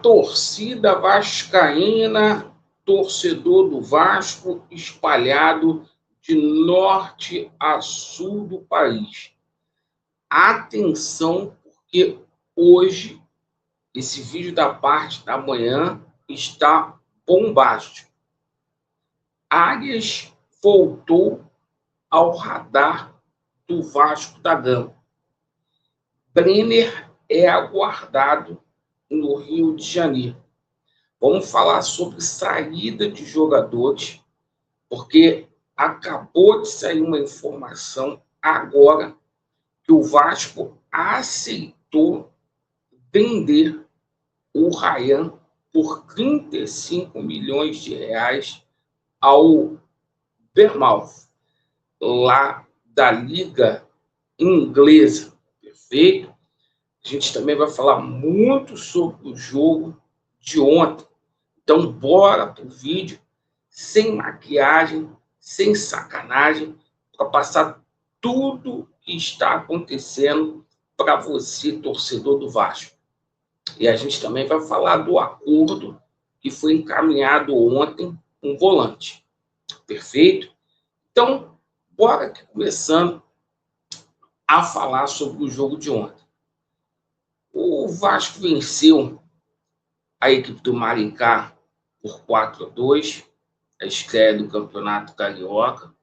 torcida vascaína, torcedor do Vasco espalhado de norte a sul do país. Atenção, porque hoje esse vídeo da parte da manhã está bombástico. Arias voltou ao radar do Vasco da Gama. Brenner é aguardado no Rio de Janeiro. Vamos falar sobre saída de jogadores, porque acabou de sair uma informação agora que o Vasco aceitou vender o Ryan por 35 milhões de reais ao Bournemouth, lá da Liga Inglesa. Perfeito? A gente também vai falar muito sobre o jogo de ontem. Então, bora pro vídeo, sem maquiagem, sem sacanagem, para passar tudo que está acontecendo para você, torcedor do Vasco. E a gente também vai falar do acordo que foi encaminhado ontem com o volante. Perfeito? Então, bora aqui começando a falar sobre o jogo de ontem. O Vasco venceu a equipe do Maringá por 4-2, a estreia do Campeonato Carioca.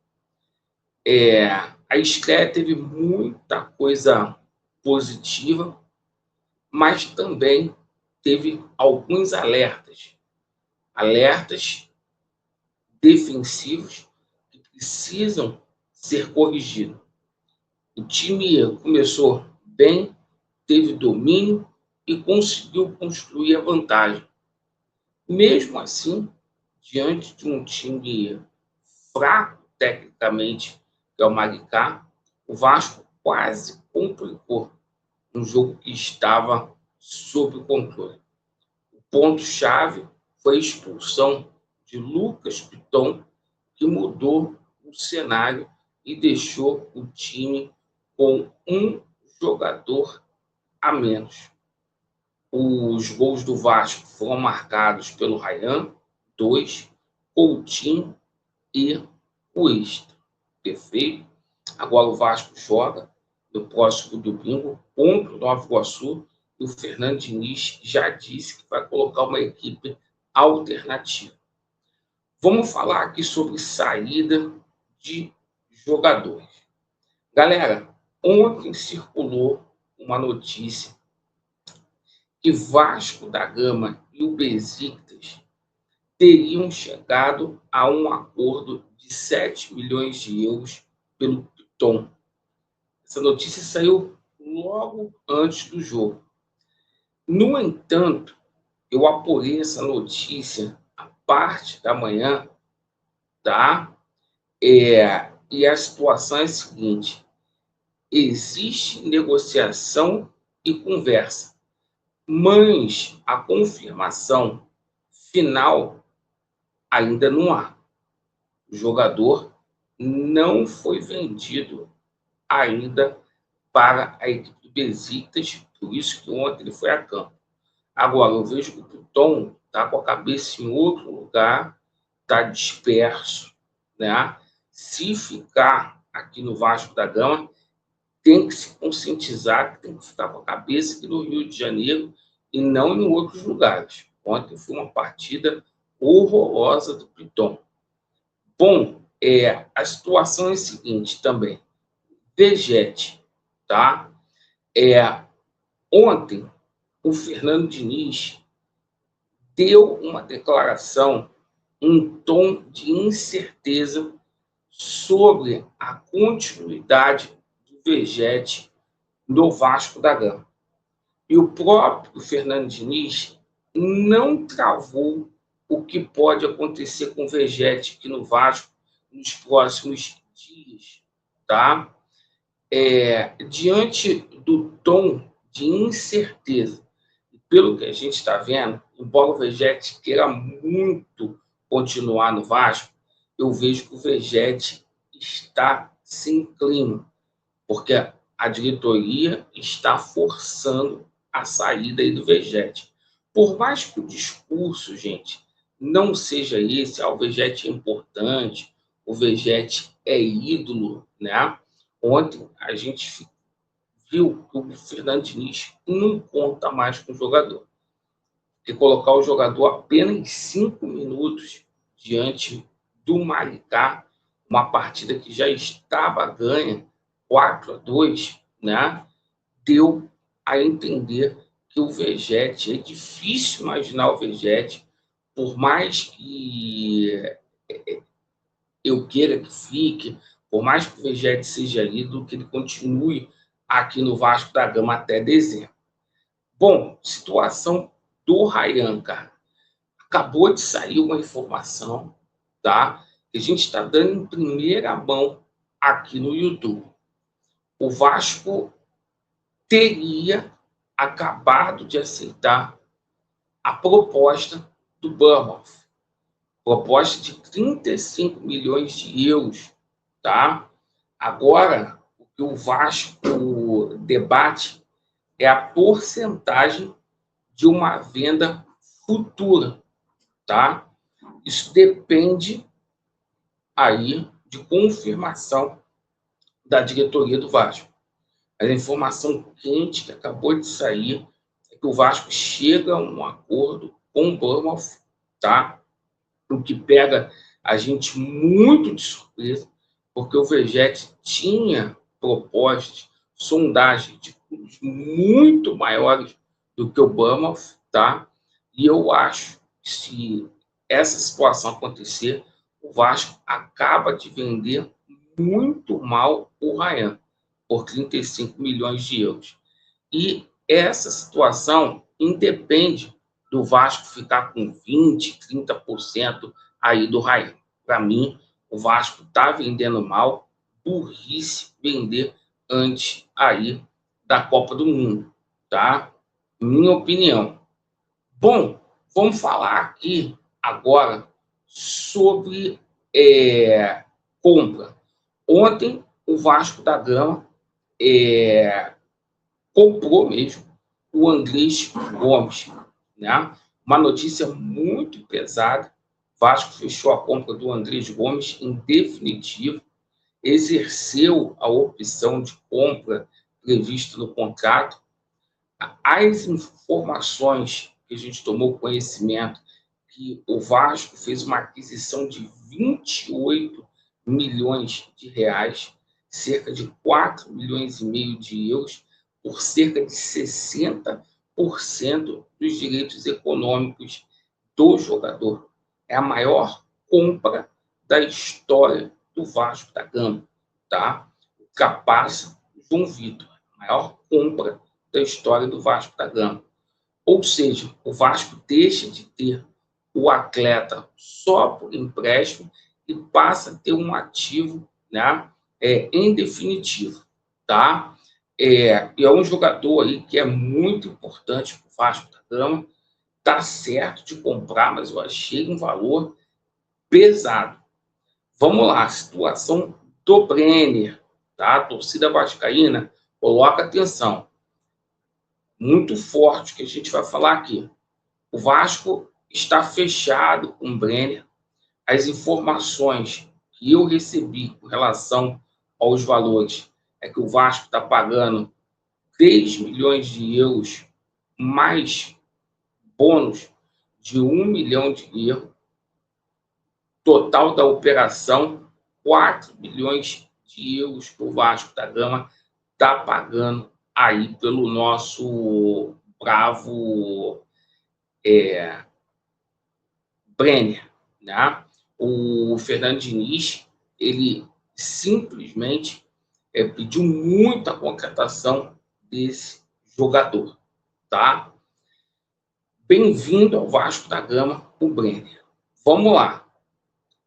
A estreia teve muita coisa positiva, mas também teve alguns alertas defensivos que precisam ser corrigidos. O time começou bem, teve domínio e conseguiu construir a vantagem. Mesmo assim, diante de um time fraco tecnicamente, que é o Maringá, o Vasco quase complicou um jogo que estava sob controle. O ponto-chave foi a expulsão de Lucas Piton, que mudou o cenário e deixou o time com um jogador a menos. Os gols do Vasco foram marcados pelo Ryan, 2, Coutinho e Cuesta. Perfeito? Agora o Vasco joga no próximo domingo contra o Nova Iguaçu e o Fernando Diniz já disse que vai colocar uma equipe alternativa. Vamos falar aqui sobre saída de jogadores. Galera, ontem circulou uma notícia que Vasco da Gama e o Besiktas teriam chegado a um acordo de 7 milhões de euros pelo Piton. Essa notícia saiu logo antes do jogo. No entanto, eu apurei essa notícia à parte da manhã, tá? E a situação é a seguinte: existe negociação e conversa, mas a confirmação final ainda não há. O jogador não foi vendido ainda para a equipe do Besiktas, por isso que ontem ele foi a campo. Agora, eu vejo que o Piton está com a cabeça em outro lugar, está disperso, né? Se ficar aqui no Vasco da Gama, tem que se conscientizar que tem que ficar com a cabeça aqui no Rio de Janeiro e não em outros lugares. Ontem foi uma partida horrorosa do Piton. Bom, a situação é a seguinte também. Vegete, tá? Ontem, o Fernando Diniz deu uma declaração em tom de incerteza sobre a continuidade do Vegete no Vasco da Gama. E o próprio Fernando Diniz não travou o que pode acontecer com o Vegete aqui no Vasco nos próximos dias, tá? Diante do tom de incerteza, e pelo que a gente está vendo, embora o Vegete queira muito continuar no Vasco, eu vejo que o Vegete está sem clima, porque a diretoria está forçando a saída aí do Vegete. Por mais que o discurso, gente, não seja esse, o Vegete é importante, o Vegete é ídolo, né? Ontem a gente viu que o Fernando Diniz não conta mais com o jogador. Que colocar o jogador apenas 5 minutos diante do Maricá, uma partida que já estava ganha 4-2, né? Deu a entender que o Vegete, é difícil imaginar o Vegete, por mais que eu queira que fique, por mais que o Vegete seja ídolo, que ele continue aqui no Vasco da Gama até dezembro. Bom, situação do Ryan, cara. Acabou de sair uma informação, tá? Que a gente está dando em primeira mão aqui no YouTube. O Vasco teria acabado de aceitar a proposta do Bournemouth, proposta de 35 milhões de euros, tá? Agora, o que o Vasco debate é a porcentagem de uma venda futura, tá? Isso depende aí de confirmação da diretoria do Vasco. A informação quente que acabou de sair é que o Vasco chega a um acordo com o Bournemouth, tá? O que pega a gente muito de surpresa, porque o Vegete tinha propostas, sondagens de clubes muito maiores do que o Bournemouth, tá? E eu acho que se essa situação acontecer, o Vasco acaba de vender muito mal o Ryan, por 35 milhões de euros. E essa situação independe do Vasco ficar com 20%, 30% aí do Ryan. Para mim, o Vasco está vendendo mal, burrice vender antes aí da Copa do Mundo, tá? Minha opinião. Bom, vamos falar aqui agora sobre compra. Ontem, o Vasco da Gama comprou mesmo o Andrés Gomes, né? Uma notícia muito pesada. O Vasco fechou a compra do Andrés Gomes em definitivo, exerceu a opção de compra prevista no contrato. As informações que a gente tomou conhecimento que o Vasco fez uma aquisição de 28 milhões de reais, cerca de 4 milhões e meio de euros, por cerca de 60% dos direitos econômicos do jogador. É a maior compra da história do Vasco da Gama, tá? Ultrapassa João Vitor, a maior compra da história do Vasco da Gama. Ou seja, o Vasco deixa de ter o atleta só por empréstimo e passa a ter um ativo, né, em definitivo, tá? E é um jogador aí que é muito importante para o Vasco da Gama, tá certo de comprar, mas eu achei um valor pesado. Vamos lá, situação do Brenner, tá? A torcida vascaína, coloca atenção. Muito forte que a gente vai falar aqui. O Vasco está fechado com o Brenner. As informações que eu recebi com relação aos valores é que o Vasco está pagando 3 milhões de euros mais bônus de 1 milhão de euros. Total da operação, 4 milhões de euros que o Vasco da Gama está pagando aí pelo nosso bravo Brenner, né? O Fernando Diniz, ele simplesmente pediu muita contratação desse jogador, tá? Bem-vindo ao Vasco da Gama, o Brenner. Vamos lá.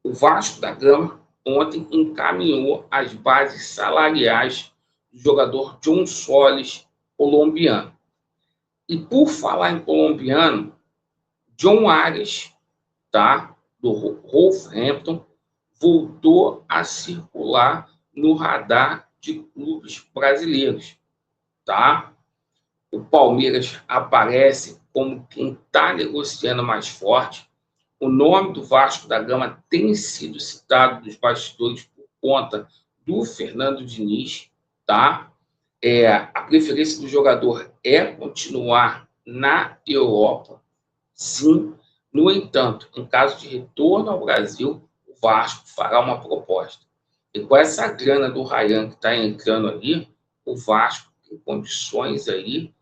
O Vasco da Gama ontem encaminhou as bases salariais do jogador John Solis, colombiano. E por falar em colombiano, John Arias, tá, do Wolverhampton, voltou a circular no radar de clubes brasileiros, tá? O Palmeiras aparece como quem está negociando mais forte. O nome do Vasco da Gama tem sido citado dos bastidores por conta do Fernando Diniz, tá? A preferência do jogador é continuar na Europa, sim. No entanto, em caso de retorno ao Brasil, o Vasco fará uma proposta. E com essa grana do Ryan que está entrando ali, o Vasco tem condições aí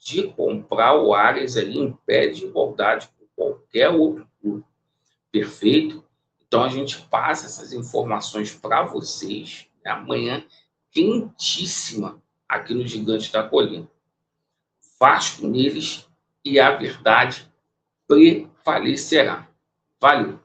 de comprar o Arias ali em pé de igualdade com qualquer outro clube. Perfeito? Então a gente passa essas informações para vocês, né, amanhã, quentíssima, aqui no Gigante da Colina. Vasco neles e a verdade prevalecerá. Valeu!